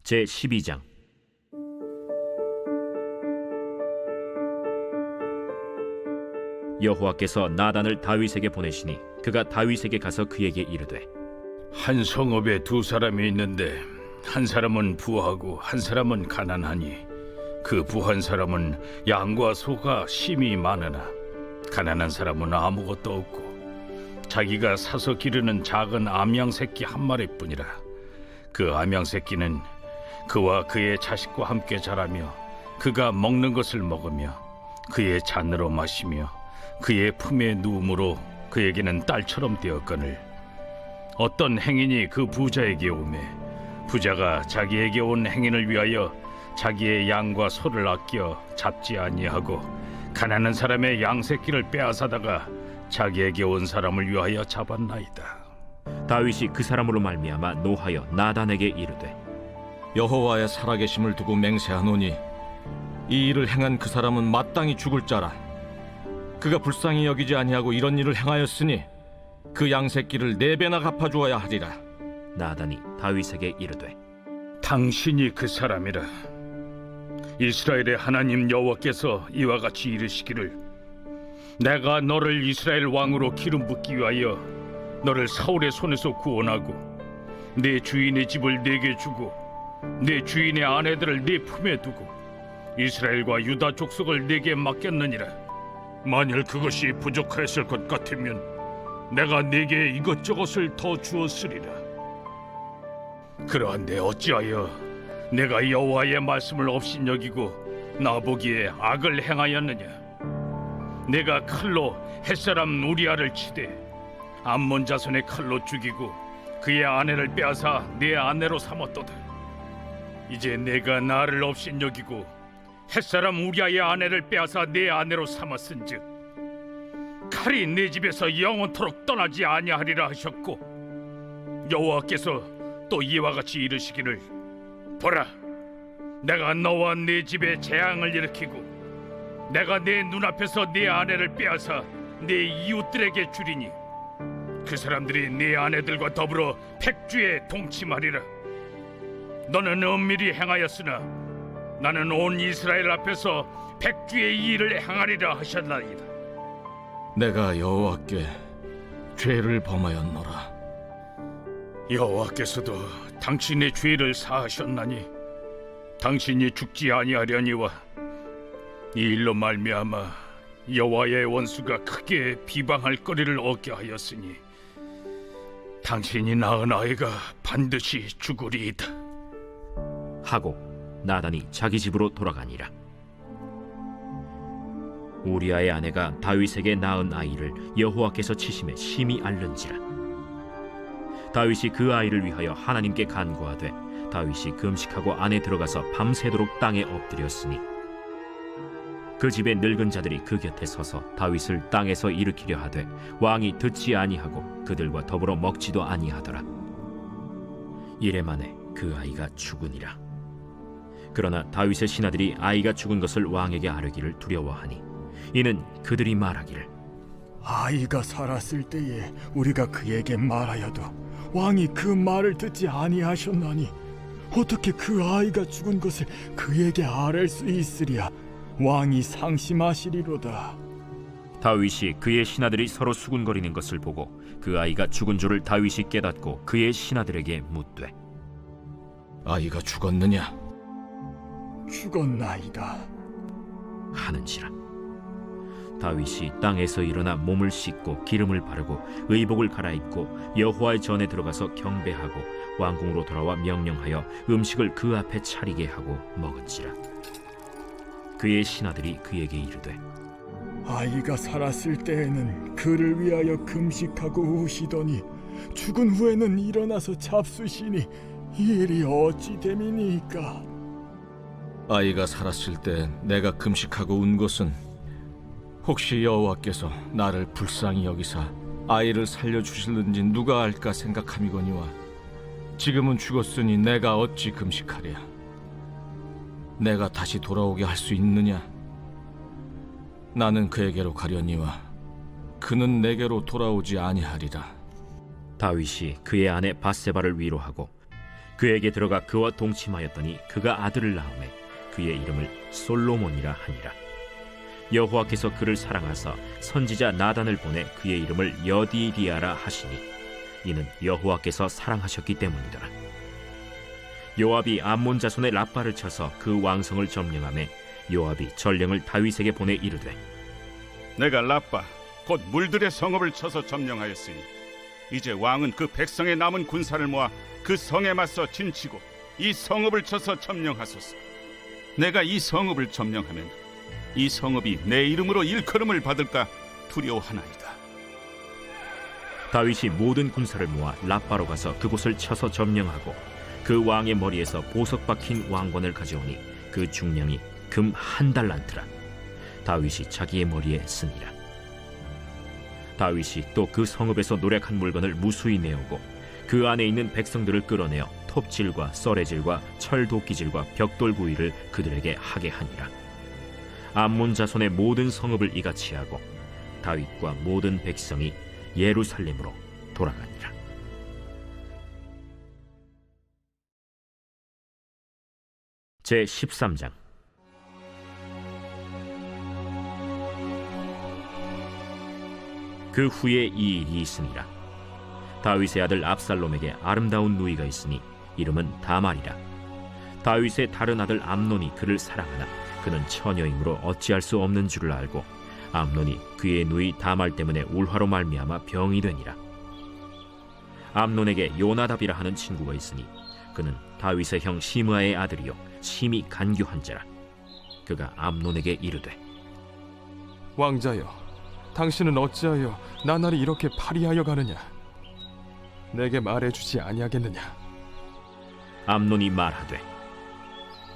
제12장. 여호와께서 나단을 다윗에게 보내시니 그가 다윗에게 가서 그에게 이르되, 한 성읍에 두 사람이 있는데 한 사람은 부하고 한 사람은 가난하니 그 부한 사람은 양과 소가 심히 많으나 가난한 사람은 아무것도 없고 자기가 사서 기르는 작은 암양 새끼 한 마리뿐이라. 그 암양 새끼는 그와 그의 자식과 함께 자라며 그가 먹는 것을 먹으며 그의 잔으로 마시며 그의 품에 누움으로 그에게는 딸처럼 되었거늘, 어떤 행인이 그 부자에게 오매 부자가 자기에게 온 행인을 위하여 자기의 양과 소를 아껴 잡지 아니하고 가난한 사람의 양 새끼를 빼앗아다가 자기에게 온 사람을 위하여 잡았나이다. 다윗이 그 사람으로 말미암아 노하여 나단에게 이르되, 여호와의 살아계심을 두고 맹세하노니 이 일을 행한 그 사람은 마땅히 죽을 자라. 그가 불쌍히 여기지 아니하고 이런 일을 행하였으니 그 양새끼를 4배나 갚아주어야 하리라. 나단이 다윗에게 이르되, 당신이 그 사람이라. 이스라엘의 하나님 여호와께서 이와 같이 이르시기를, 내가 너를 이스라엘 왕으로 기름 붓기 위하여 너를 사울의 손에서 구원하고 내 주인의 집을 내게 주고 내 주인의 아내들을 네 품에 두고 이스라엘과 유다 족속을 내게 맡겼느니라. 만일 그것이 부족하였을 것 같으면 내가 네게 이것저것을 더 주었으리라. 그러한데 어찌하여 내가 여호와의 말씀을 업신여기고 나보기에 악을 행하였느냐? 내가 칼로 햇사람 우리아를 치되 암몬 자손의 칼로 죽이고 그의 아내를 빼앗아 내 아내로 삼았도다. 이제 내가 나를 업신여기고 햇사람 우리아의 아내를 빼앗아 내 아내로 삼았은즉 칼이 내 집에서 영원토록 떠나지 아니하리라 하셨고, 여호와께서 또 이와 같이 이르시기를, 보라, 내가 너와 네 집에 재앙을 일으키고 내가 내 눈앞에서 네 아내를 빼앗아 네 이웃들에게 주리니 그 사람들이 네 아내들과 더불어 백주에 동침하리라. 너는 은밀히 행하였으나 나는 온 이스라엘 앞에서 백주의 이 일을 행하리라 하셨나이다. 내가 여호와께 죄를 범하였노라. 여호와께서도 당신의 죄를 사하셨나니 당신이 죽지 아니하려니와 이 일로 말미암아 여호와의 원수가 크게 비방할 거리를 얻게 하였으니 당신이 낳은 아이가 반드시 죽으리이다 하고 나단이 자기 집으로 돌아가니라. 우리아의 아내가 다윗에게 낳은 아이를 여호와께서 치심에 심히 앓는지라. 다윗이 그 아이를 위하여 하나님께 간구하되 다윗이 금식하고 안에 들어가서 밤새도록 땅에 엎드렸으니 그 집의 늙은 자들이 그 곁에 서서 다윗을 땅에서 일으키려 하되 왕이 듣지 아니하고 그들과 더불어 먹지도 아니하더라. 이래 만에 그 아이가 죽으니라. 그러나 다윗의 신하들이 아이가 죽은 것을 왕에게 아뢰기를 두려워하니 이는 그들이 말하기를, 아이가 살았을 때에 우리가 그에게 말하여도 왕이 그 말을 듣지 아니하셨나니 어떻게 그 아이가 죽은 것을 그에게 아뢰 수 있으랴. 왕이 상심하시리로다. 다윗이 그의 신하들이 서로 수군거리는 것을 보고 그 아이가 죽은 줄을 다윗이 깨닫고 그의 신하들에게 묻되, 아이가 죽었느냐? 죽었나이다 하는지라. 다윗이 땅에서 일어나 몸을 씻고 기름을 바르고 의복을 갈아입고 여호와의 전에 들어가서 경배하고 왕궁으로 돌아와 명령하여 음식을 그 앞에 차리게 하고 먹은지라. 그의 신하들이 그에게 이르되, 아이가 살았을 때에는 그를 위하여 금식하고 우시더니 죽은 후에는 일어나서 잡수시니 이 일이 어찌 됨이니까? 아이가 살았을 때 내가 금식하고 운 것은 혹시 여호와께서 나를 불쌍히 여기사 아이를 살려주실는지 누가 알까 생각함이거니와 지금은 죽었으니 내가 어찌 금식하랴? 내가 다시 돌아오게 할 수 있느냐? 나는 그에게로 가려니와 그는 내게로 돌아오지 아니하리라. 다윗이 그의 아내 바세바를 위로하고 그에게 들어가 그와 동침하였더니 그가 아들을 낳음에 그의 이름을 솔로몬이라 하니라. 여호와께서 그를 사랑하사 선지자 나단을 보내 그의 이름을 여디디아라 하시니 이는 여호와께서 사랑하셨기 때문이더라. 요압이 암몬 자손의 라빠를 쳐서 그 왕성을 점령하매 요압이 전령을 다윗에게 보내 이르되 내가 라빠 곧 물들의 성읍을 쳐서 점령하였으니 이제 왕은 그 백성의 남은 군사를 모아 그 성에 맞서 진치고 이 성읍을 쳐서 점령하소서. 내가 이 성읍을 점령하면 이 성읍이 내 이름으로 일컬음을 받을까 두려워하나이다. 다윗이 모든 군사를 모아 라빠로 가서 그곳을 쳐서 점령하고 그 왕의 머리에서 보석 박힌 왕관을 가져오니 그 중량이 금 1달란트라. 다윗이 자기의 머리에 쓰니라. 다윗이 또 그 성읍에서 노략한 물건을 무수히 내오고 그 안에 있는 백성들을 끌어내어 톱질과 썰애질과 철도끼질과 벽돌구이를 그들에게 하게 하니라. 암몬 자손의 모든 성읍을 이같이 하고 다윗과 모든 백성이 예루살렘으로 돌아가니라. 제 13장. 그 후에 이 일이 있으니라. 다윗의 아들 압살롬에게 아름다운 누이가 있으니 이름은 다말이라. 다윗의 다른 아들 암논이 그를 사랑하나 그는 처녀이므로 어찌할 수 없는 줄을 알고 암논이 그의 누이 다말 때문에 울화로 말미암아 병이 되니라. 암논에게 요나답이라 하는 친구가 있으니 그는 다윗의 형 시므아의 아들이요 심히 간교한 자라. 그가 암논에게 이르되 왕자여, 당신은 어찌하여 나날이 이렇게 파리하여 가느냐? 내게 말해주지 아니하겠느냐? 암논이 말하되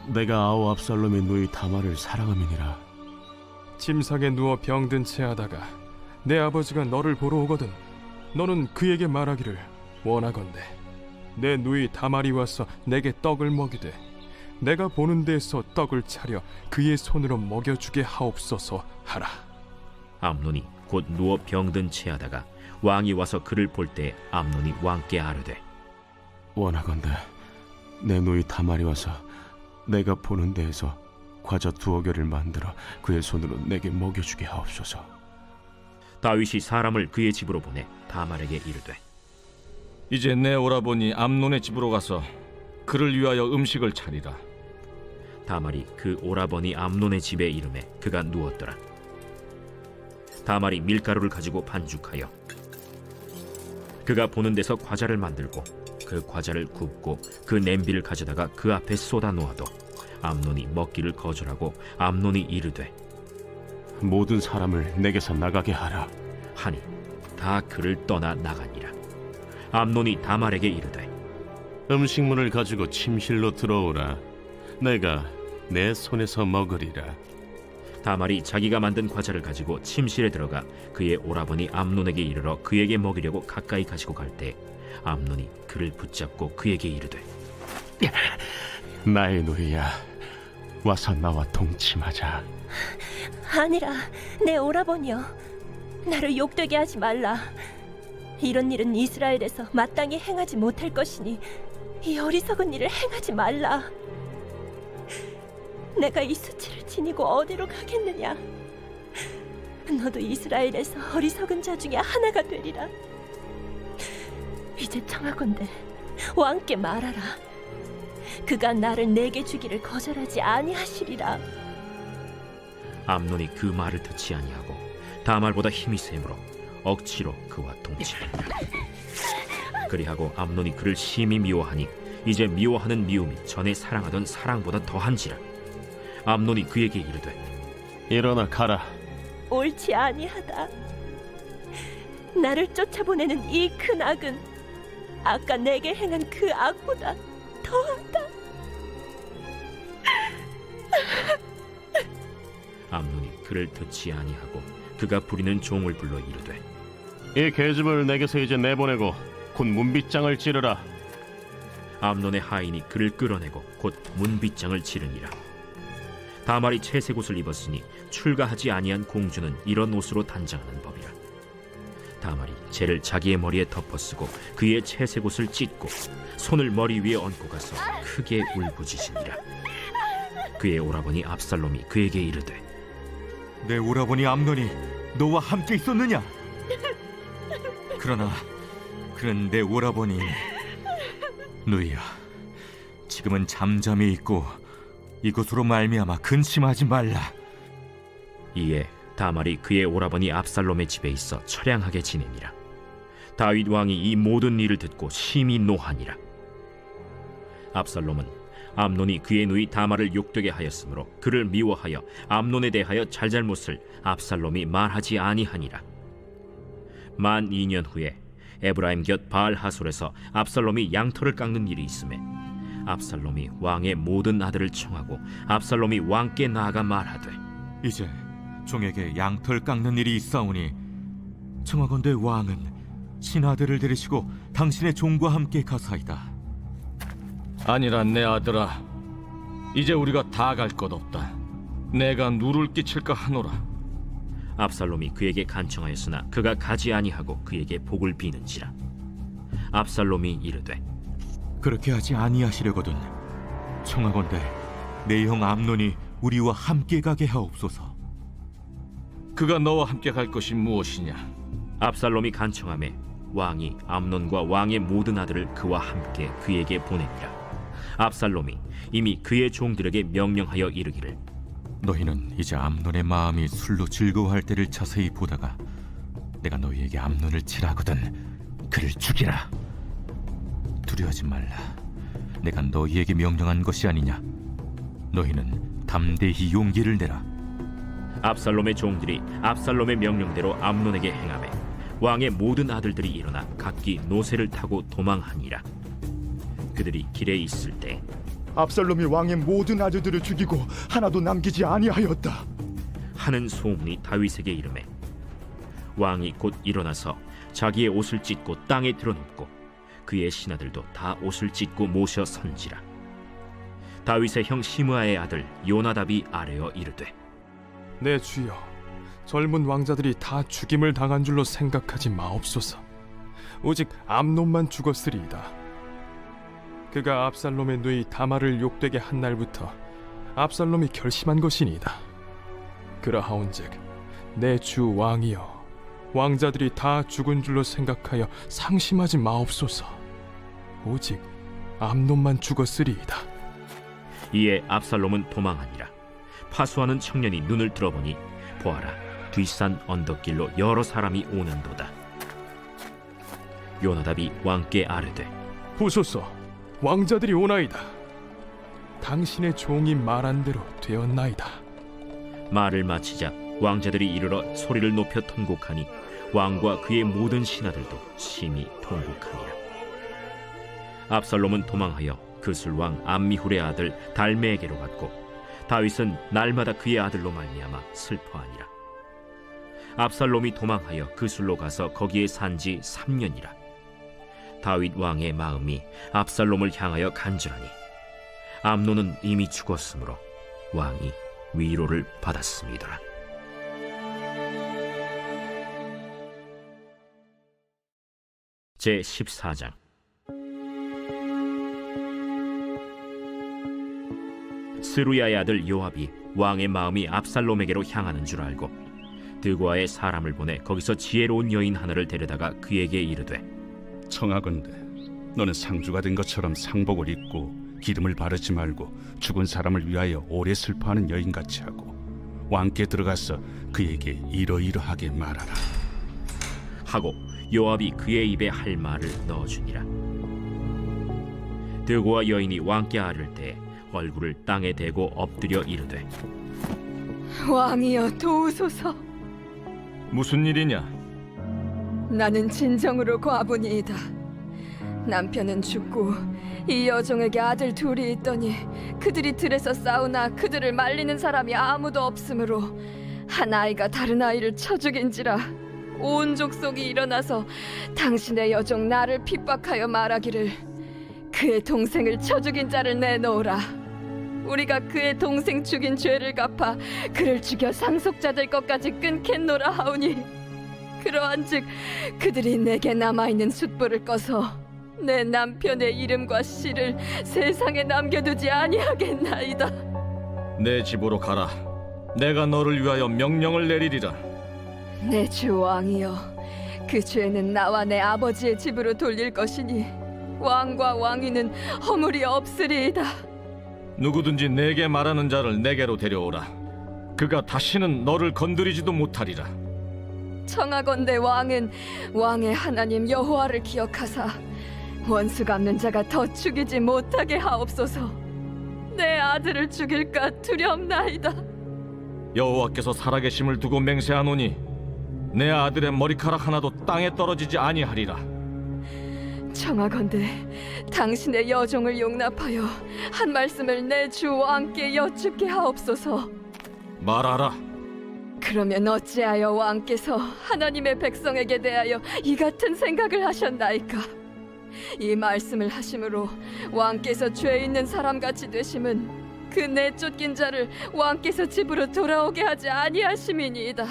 내가 아우 압살롬의 누이 다말을 사랑함이니라. 침상에 누워 병든 채 하다가 내 아버지가 너를 보러 오거든 너는 그에게 말하기를 원하건대 내 누이 다말이 와서 내게 떡을 먹이되 내가 보는 데에서 떡을 차려 그의 손으로 먹여주게 하옵소서 하라. 암논이 곧 누워 병든 채하다가 왕이 와서 그를 볼 때 암논이 왕께 아뢰되 원하건대 내 누이 다말이 와서 내가 보는 데에서 과자 2개를 만들어 그의 손으로 내게 먹여주게 하옵소서. 다윗이 사람을 그의 집으로 보내 다말에게 이르되 이제 내 오라버니 암논의 집으로 가서 그를 위하여 음식을 차리라. 다말이 그 오라버니 암논의 집에 이르매 그가 누웠더라. 다말이 밀가루를 가지고 반죽하여 그가 보는 데서 과자를 만들고 그 과자를 굽고 그 냄비를 가져다가 그 앞에 쏟아 놓아도 암논이 먹기를 거절하고 암논이 이르되 모든 사람을 내게서 나가게 하라. 하니 다 그를 떠나 나가니라. 암논이 다말에게 이르되 음식물을 가지고 침실로 들어오라. 내가 내 손에서 먹으리라. 다말이 자기가 만든 과자를 가지고 침실에 들어가 그의 오라버니 암논에게 이르러 그에게 먹이려고 가까이 가지고 갈 때 암논이 그를 붙잡고 그에게 이르되 나의 누이야, 와서 나와 동침하자. 아니라 내 오라버니여, 나를 욕되게 하지 말라. 이런 일은 이스라엘에서 마땅히 행하지 못할 것이니 이 어리석은 일을 행하지 말라. 내가 이 수치를 지니고 어디로 가겠느냐? 너도 이스라엘에서 어리석은 자 중에 하나가 되리라. 이제 청하건대 왕께 말하라. 그가 나를 내게 주기를 거절하지 아니하시리라. 암논이 그 말을 듣지 아니하고 다말보다 힘이 세므로 억지로 그와 동침하니라. 그리하고 암논이 그를 심히 미워하니 이제 미워하는 미움이 전에 사랑하던 사랑보다 더한지라. 암논이 그에게 이르되 일어나 가라. 옳지 아니하다. 나를 쫓아보내는 이 큰 악은 아까 내게 행한 그 악보다 더하다. 암논이 그를 듣지 아니하고 그가 부리는 종을 불러 이르되 이 계집을 내게서 이제 내보내고 곧 문빗장을 찌르라. 암논의 하인이 그를 끌어내고 곧 문빗장을 지르니라. 다말이 채색 옷을 입었으니 출가하지 아니한 공주는 이런 옷으로 단장하는 법이라. 다말이 재를 자기의 머리에 덮어쓰고 그의 채색 옷을 찢고 손을 머리 위에 얹고 가서 크게 울부짖으니라. 그의 오라버니 압살롬이 그에게 이르되 내 오라버니 암논이 너와 함께 있었느냐? 그러나 그는 내 오라버니. 누이야, 지금은 잠잠히 있고 이것으로 말미암아 근심하지 말라. 이에 다말이 그의 오라버니 압살롬의 집에 있어 처량하게 지내니라. 다윗 왕이 이 모든 일을 듣고 심히 노하니라. 압살롬은 암논이 그의 누이 다말을 욕되게 하였으므로 그를 미워하여 암논에 대하여 잘잘못을 압살롬이 말하지 아니하니라. 만 2년 후에 에브라임 곁 바알 하솔에서 압살롬이 양털을 깎는 일이 있음에 압살롬이 왕의 모든 아들을 청하고 압살롬이 왕께 나아가 말하되 이제 종에게 양털 깎는 일이 있사오니 청하건대 왕은 신하들을 데리시고 당신의 종과 함께 가사이다. 아니라 내 아들아, 이제 우리가 다 갈 것 없다. 내가 누를 끼칠까 하노라. 압살롬이 그에게 간청하였으나 그가 가지 아니하고 그에게 복을 비는지라. 압살롬이 이르되 그렇게 하지 아니하시려거든 청하건대 내 형 암논이 우리와 함께 가게 하옵소서. 그가 너와 함께 갈 것이 무엇이냐? 압살롬이 간청하매 왕이 암논과 왕의 모든 아들을 그와 함께 그에게 보내니라. 압살롬이 이미 그의 종들에게 명령하여 이르기를 너희는 이제 암논의 마음이 술로 즐거워할 때를 자세히 보다가 내가 너희에게 암논을 칠하거든 그를 죽이라. 두려워하지 말라. 내가 너희에게 명령한 것이 아니냐. 너희는 담대히 용기를 내라. 압살롬의 종들이 압살롬의 명령대로 암논에게 행하매 왕의 모든 아들들이 일어나 각기 노새를 타고 도망하니라. 그들이 길에 있을 때 압살롬이 왕의 모든 아들들을 죽이고 하나도 남기지 아니하였다 하는 소문이 다윗에게 이르매 왕이 곧 일어나서 자기의 옷을 찢고 땅에 드러눕고 그의 신하들도 다 옷을 찢고 모셔 선지라. 다윗의 형 시므아의 아들 요나답이 아뢰어 이르되 내 주여, 젊은 왕자들이 다 죽임을 당한 줄로 생각하지 마옵소서. 오직 암논만 죽었으리이다. 그가 압살롬의 누이 다말을 욕되게 한 날부터 압살롬이 결심한 것이니이다. 그러하온즉 내 주 왕이여, 왕자들이 다 죽은 줄로 생각하여 상심하지 마옵소서. 오직 암논만 죽었으리이다. 이에 압살롬은 도망하니라. 파수하는 청년이 눈을 들어보니 보아라, 뒷산 언덕길로 여러 사람이 오는도다. 요나답이 왕께 아뢰되 보소서, 왕자들이 오나이다. 당신의 종이 말한 대로 되었나이다. 말을 마치자 왕자들이 이르러 소리를 높여 통곡하니 왕과 그의 모든 신하들도 심히 통곡하니라. 압살롬은 도망하여 그술왕 암미훌의 아들 달메에게로 갔고 다윗은 날마다 그의 아들로 말미암아 슬퍼하니라. 압살롬이 도망하여 그술로 가서 거기에 산지 3년이라. 다윗 왕의 마음이 압살롬을 향하여 간절하니 암논은 이미 죽었으므로 왕이 위로를 받았습니다. 제 14장. 스루야의 아들 요압이 왕의 마음이 압살롬에게로 향하는 줄 알고 드고아의 사람을 보내 거기서 지혜로운 여인 하나를 데려다가 그에게 이르되 청하건대 너는 상주가 된 것처럼 상복을 입고 기름을 바르지 말고 죽은 사람을 위하여 오래 슬퍼하는 여인같이 하고 왕께 들어가서 그에게 이러이러하게 말하라 하고 요압이 그의 입에 할 말을 넣어주니라. 드고아 여인이 왕께 아를 때 얼굴을 땅에 대고 엎드려 이르되 왕이여 도우소서. 무슨 일이냐? 나는 진정으로 과부니이다. 남편은 죽고 이 여종에게 아들 둘이 있더니 그들이 들에서 싸우나 그들을 말리는 사람이 아무도 없으므로 한 아이가 다른 아이를 쳐 죽인지라. 온 족속이 일어나서 당신의 여종 나를 핍박하여 말하기를 그의 동생을 쳐 죽인 자를 내놓으라. 우리가 그의 동생 죽인 죄를 갚아 그를 죽여 상속자 될 것까지 끊겠노라 하오니 그러한즉 그들이 내게 남아있는 숯불을 꺼서 내 남편의 이름과 씨를 세상에 남겨두지 아니하겠나이다. 내 집으로 가라. 내가 너를 위하여 명령을 내리리라. 내 주 왕이여, 그 죄는 나와 내 아버지의 집으로 돌릴 것이니 왕과 왕위는 허물이 없으리이다. 누구든지 내게 말하는 자를 내게로 데려오라. 그가 다시는 너를 건드리지도 못하리라. 청하건대 왕은 왕의 하나님 여호와를 기억하사 원수 갚는 자가 더 죽이지 못하게 하옵소서. 내 아들을 죽일까 두렵나이다. 여호와께서 살아계심을 두고 맹세하노니 내 아들의 머리카락 하나도 땅에 떨어지지 아니하리라. 청하건대 당신의 여종을 용납하여 한 말씀을 내 주 왕께 여쭙게 하옵소서. 말하라. 그러면 어찌하여 왕께서 하나님의 백성에게 대하여 이 같은 생각을 하셨나이까? 이 말씀을 하심으로 왕께서 죄 있는 사람같이 되심은 그 내쫓긴 자를 왕께서 집으로 돌아오게 하지 아니하심이니이다.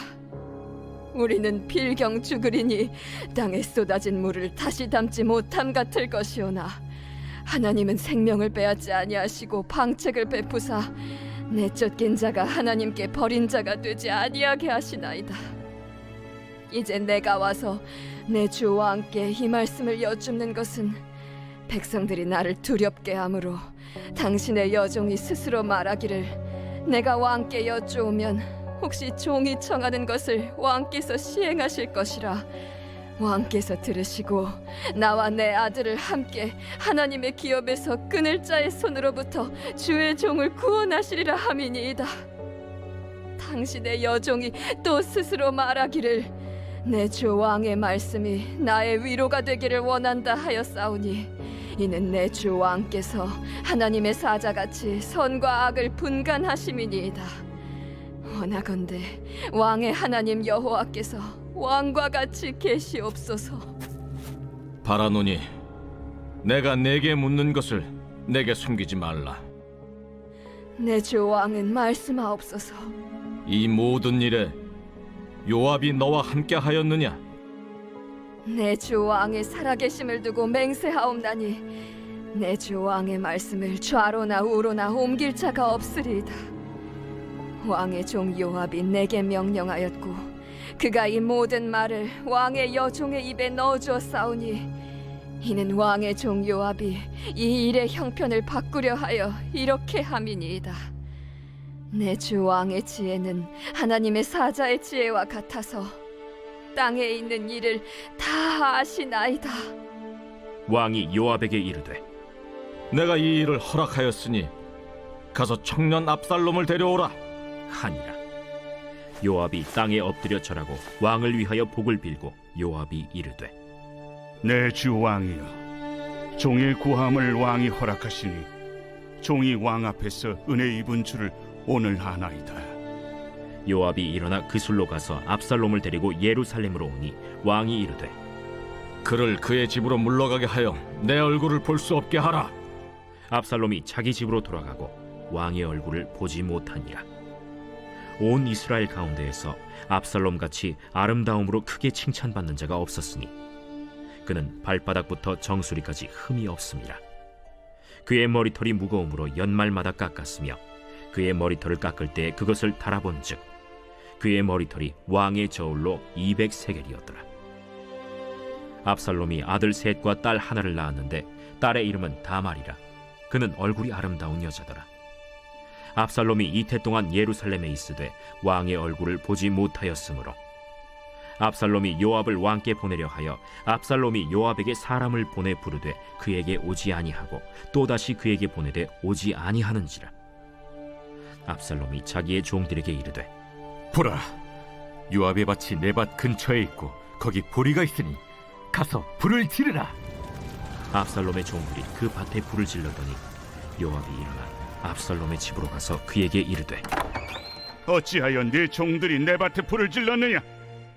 우리는 필경 죽으리니 땅에 쏟아진 물을 다시 담지 못함 같을 것이오나 하나님은 생명을 빼앗지 아니하시고 방책을 베푸사 내쫓긴 자가 하나님께 버린 자가 되지 아니하게 하시나이다. 이제 내가 와서 내 주 왕께 이 말씀을 여쭙는 것은 백성들이 나를 두렵게 하므로 당신의 여종이 스스로 말하기를 내가 왕께 여쭈오면 혹시 종이 청하는 것을 왕께서 시행하실 것이라 왕께서 들으시고 나와 내 아들을 함께 하나님의 기업에서 끊을 자의 손으로부터 주의 종을 구원하시리라 함이니이다. 당신의 여종이 또 스스로 말하기를 내 주 왕의 말씀이 나의 위로가 되기를 원한다 하였사오니 이는 내 주 왕께서 하나님의 사자같이 선과 악을 분간하심이니이다. 원하건대 왕의 하나님 여호와께서 왕과 같이 계시옵소서. 바라노니 내가 내게 묻는 것을 내게 숨기지 말라. 내 주 왕은 말씀하옵소서. 이 모든 일에 요압이 너와 함께 하였느냐? 내 주 왕의 살아계심을 두고 맹세하옵나니 내 주 왕의 말씀을 좌로나 우로나 옮길 자가 없으리이다. 왕의 종 요압이 내게 명령하였고 그가 이 모든 말을 왕의 여종의 입에 넣어주었사오니 이는 왕의 종 요압이 이 일의 형편을 바꾸려 하여 이렇게 함이니이다. 내 주 왕의 지혜는 하나님의 사자의 지혜와 같아서 땅에 있는 일을 다 아시나이다. 왕이 요압에게 이르되 내가 이 일을 허락하였으니 가서 청년 압살롬을 데려오라 하니라. 요압이 땅에 엎드려 절하고 왕을 위하여 복을 빌고 요압이 이르되 내 주 왕이여, 종의 구함을 왕이 허락하시니 종이 왕 앞에서 은혜 입은 줄을 오늘 아나이다. 요압이 일어나 그술로 가서 압살롬을 데리고 예루살렘으로 오니 왕이 이르되 그를 그의 집으로 물러가게 하여 내 얼굴을 볼 수 없게 하라. 압살롬이 자기 집으로 돌아가고 왕의 얼굴을 보지 못하니라. 온 이스라엘 가운데에서 압살롬같이 아름다움으로 크게 칭찬받는 자가 없었으니 그는 발바닥부터 정수리까지 흠이 없습니다. 그의 머리털이 무거움으로 연말마다 깎았으며 그의 머리털을 깎을 때 그것을 달아본즉 그의 머리털이 왕의 저울로 200세겔이었더라. 압살롬이 아들 셋과 딸 하나를 낳았는데 딸의 이름은 다말이라. 그는 얼굴이 아름다운 여자더라. 압살롬이 이태 동안 예루살렘에 있으되 왕의 얼굴을 보지 못하였으므로 압살롬이 요압을 왕께 보내려 하여 압살롬이 요압에게 사람을 보내 부르되 그에게 오지 아니하고 또다시 그에게 보내되 오지 아니하는지라. 압살롬이 자기의 종들에게 이르되 보라, 요압의 밭이 내 밭 근처에 있고 거기 보리가 있으니 가서 불을 지르라. 압살롬의 종들이 그 밭에 불을 질렀더니 요압이 일어나 압살롬의 집으로 가서 그에게 이르되 어찌하여 네 종들이 내 밭에 불을 질렀느냐?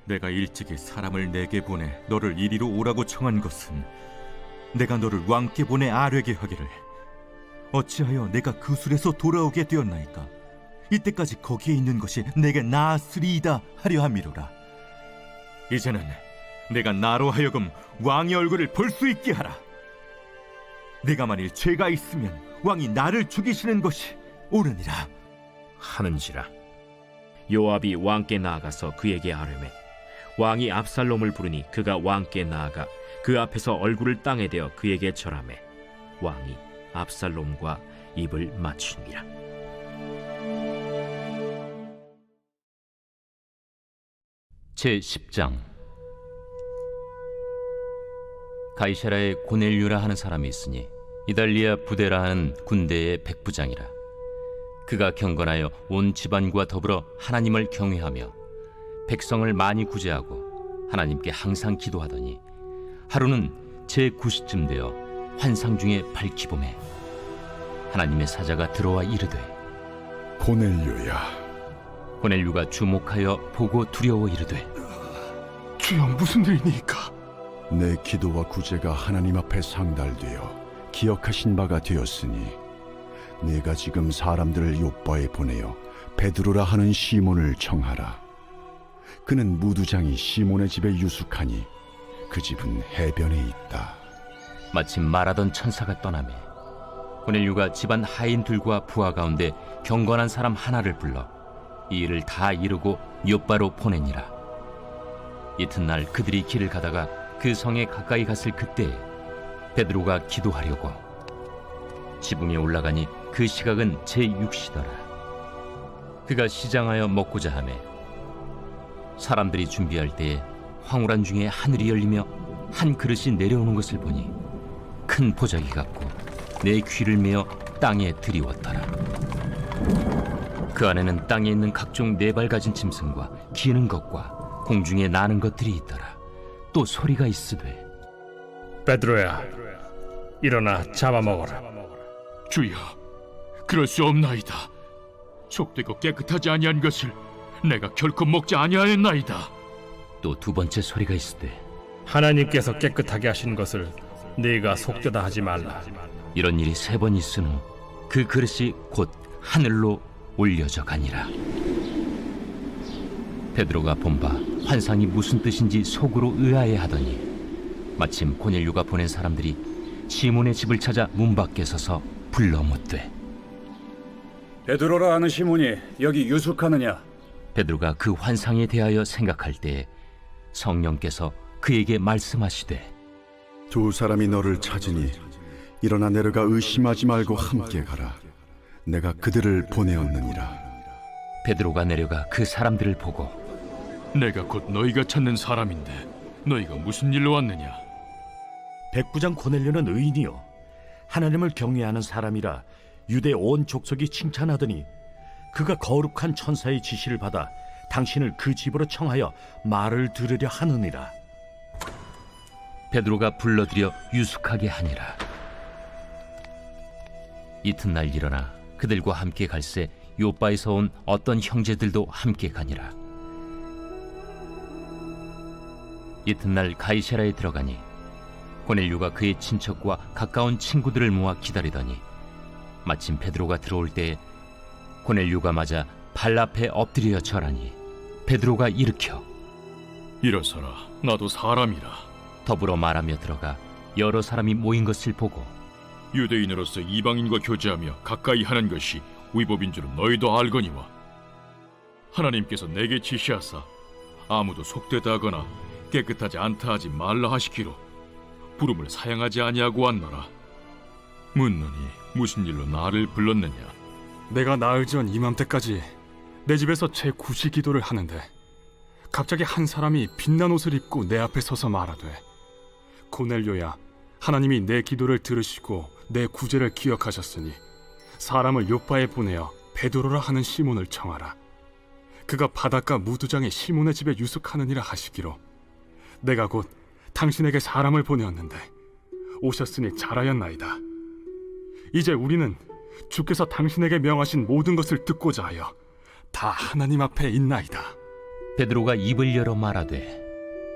내가 일찍이 사람을 내게 보내 너를 이리로 오라고 청한 것은 내가 너를 왕께 보내 아뢰게 하기를 어찌하여 내가 그 술에서 돌아오게 되었나이까? 이때까지 거기에 있는 것이 내게 나았으리이다 하려 함이로라. 이제는 내가 나로 하여금 왕의 얼굴을 볼 수 있게 하라. 내가 만일 죄가 있으면 왕이 나를 죽이시는 것이 옳으니라 하는지라. 요압이 왕께 나아가서 그에게 아뢰매 왕이 압살롬을 부르니 그가 왕께 나아가 그 앞에서 얼굴을 땅에 대어 그에게 절하매 왕이 압살롬과 입을 맞추니라. 제10장. 가이사라에 고넬류라 하는 사람이 있으니 이달리아 부대라 하는 군대의 백부장이라. 그가 경건하여 온 집안과 더불어 하나님을 경외하며 백성을 많이 구제하고 하나님께 항상 기도하더니 하루는 제9시쯤 되어 환상 중에 밝히봄에 하나님의 사자가 들어와 이르되 고넬료야. 고넬류가 주목하여 보고 두려워 이르되 주여, 무슨 일이니까? 내 기도와 구제가 하나님 앞에 상달되어 기억하신 바가 되었으니 내가 지금 사람들을 요빠에 보내어 베드로라 하는 시몬을 청하라. 그는 무두장이 시몬의 집에 유숙하니 그 집은 해변에 있다. 마침 말하던 천사가 떠나매 고넬류가 집안 하인들과 부하 가운데 경건한 사람 하나를 불러 이 일을 다 이루고 요빠로 보내니라. 이튿날 그들이 길을 가다가 그 성에 가까이 갔을 그때에 베드로가 기도하려고 지붕에 올라가니 그 시각은 제6시더라. 그가 시장하여 먹고자 하매 사람들이 준비할 때에 황홀한 중에 하늘이 열리며 한 그릇이 내려오는 것을 보니 큰 보자기 같고 내 귀를 메어 땅에 들이웠더라. 그 안에는 땅에 있는 각종 네 발 가진 짐승과 기는 것과 공중에 나는 것들이 있더라. 또 소리가 있으되 베드로야, 일어나 잡아먹어라. 주여, 그럴 수 없나이다. 속되고 깨끗하지 아니한 것을 내가 결코 먹지 아니하였나이다. 또 두 번째 소리가 있으되 하나님께서 깨끗하게 하신 것을 네가 속되다 하지 말라. 이런 일이 세 번 있은 후 그 그릇이 곧 하늘로 올려져 가니라. 베드로가 본바 환상이 무슨 뜻인지 속으로 의아해하더니 마침 고넬류가 보낸 사람들이 시몬의 집을 찾아 문 밖에 서서 불러 묻되 베드로라 하는 시몬이 여기 유숙하느냐? 베드로가 그 환상에 대하여 생각할 때에 성령께서 그에게 말씀하시되 두 사람이 너를 찾으니 일어나 내려가 의심하지 말고 함께 가라. 내가 그들을 보내었느니라. 베드로가 내려가 그 사람들을 보고 내가 곧 너희가 찾는 사람인데 너희가 무슨 일로 왔느냐? 백부장 고넬료는 의인이요 하나님을 경외하는 사람이라 유대 온 족속이 칭찬하더니 그가 거룩한 천사의 지시를 받아 당신을 그 집으로 청하여 말을 들으려 하느니라. 베드로가 불러들여 유숙하게 하니라. 이튿날 일어나 그들과 함께 갈새 요빠에서 온 어떤 형제들도 함께 가니라. 이튿날 가이사라에 들어가니 고넬류가 그의 친척과 가까운 친구들을 모아 기다리더니 마침 베드로가 들어올 때에 고넬류가 맞아 발 앞에 엎드려 절하니 베드로가 일으켜 일어서라, 나도 사람이라. 더불어 말하며 들어가 여러 사람이 모인 것을 보고 유대인으로서 이방인과 교제하며 가까이 하는 것이 위법인 줄은 너희도 알거니와 하나님께서 내게 지시하사 아무도 속되다 하거나 깨끗하지 않다 하지 말라 하시기로 부름을 사양하지 아니하고 왔노라. 묻노니 무슨 일로 나를 불렀느냐? 내가 나흘 전 이맘때까지 내 집에서 제9시 기도를 하는데 갑자기 한 사람이 빛난 옷을 입고 내 앞에 서서 말하되 고넬료야, 하나님이 내 기도를 들으시고 내 구제를 기억하셨으니 사람을 요빠에 보내어 베드로라 하는 시몬을 청하라. 그가 바닷가 무두장의 시몬의 집에 유숙하느니라 하시기로 내가 곧 당신에게 사람을 보내었는데 오셨으니 잘하였나이다. 이제 우리는 주께서 당신에게 명하신 모든 것을 듣고자 하여 다 하나님 앞에 있나이다. 베드로가 입을 열어 말하되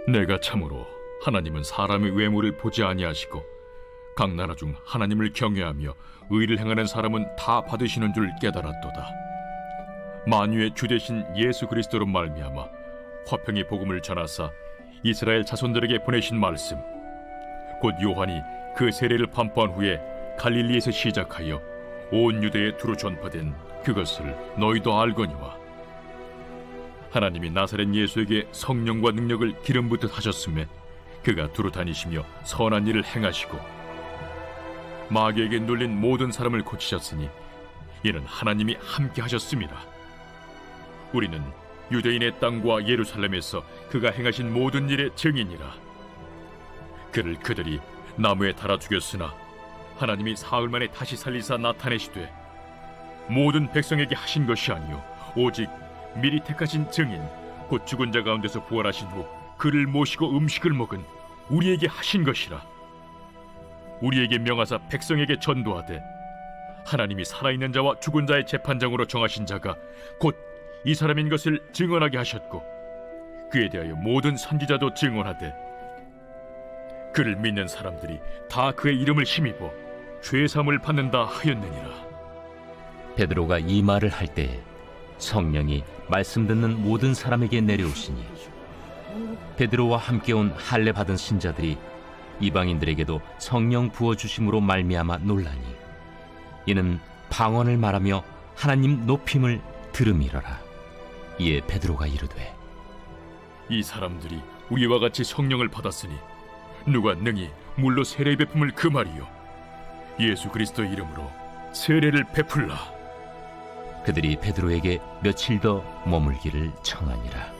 내가 참으로 하나님은 사람의 외모를 보지 아니하시고 각 나라 중 하나님을 경외하며 의를 행하는 사람은 다 받으시는 줄 깨달았도다. 만유의 주 되신 예수 그리스도로 말미암아 화평의 복음을 전하사 이스라엘 자손들에게 보내신 말씀 곧 요한이 그 세례를 반포한 후에 갈릴리에서 시작하여 온 유대에 두루 전파된 그것을 너희도 알거니와 하나님이 나사렛 예수에게 성령과 능력을 기름 붓듯 하셨음에 그가 두루 다니시며 선한 일을 행하시고 마귀에게 눌린 모든 사람을 고치셨으니 이는 하나님이 함께 하셨습니다. 우리는 유대인의 땅과 예루살렘에서 그가 행하신 모든 일의 증인이라. 그를 그들이 나무에 달아 죽였으나 하나님이 사흘 만에 다시 살리사 나타내시되 모든 백성에게 하신 것이 아니요 오직 미리 택하신 증인 곧 죽은 자 가운데서 부활하신 후 그를 모시고 음식을 먹은 우리에게 하신 것이라. 우리에게 명하사 백성에게 전도하되 하나님이 살아있는 자와 죽은 자의 재판장으로 정하신 자가 곧 이 사람인 것을 증언하게 하셨고 그에 대하여 모든 선지자도 증언하되 그를 믿는 사람들이 다 그의 이름을 힘입어 죄사함을 받는다 하였느니라. 베드로가 이 말을 할 때에 성령이 말씀 듣는 모든 사람에게 내려오시니 베드로와 함께 온 할례 받은 신자들이 이방인들에게도 성령 부어주심으로 말미암아 놀라니 이는 방언을 말하며 하나님 높임을 들음이러라. 이에 베드로가 이르되 이 사람들이 우리와 같이 성령을 받았으니 누가 능히 물로 세례 베품을 금하리요 예수 그리스도의 이름으로 세례를 베풀라. 그들이 베드로에게 며칠 더 머물기를 청하니라.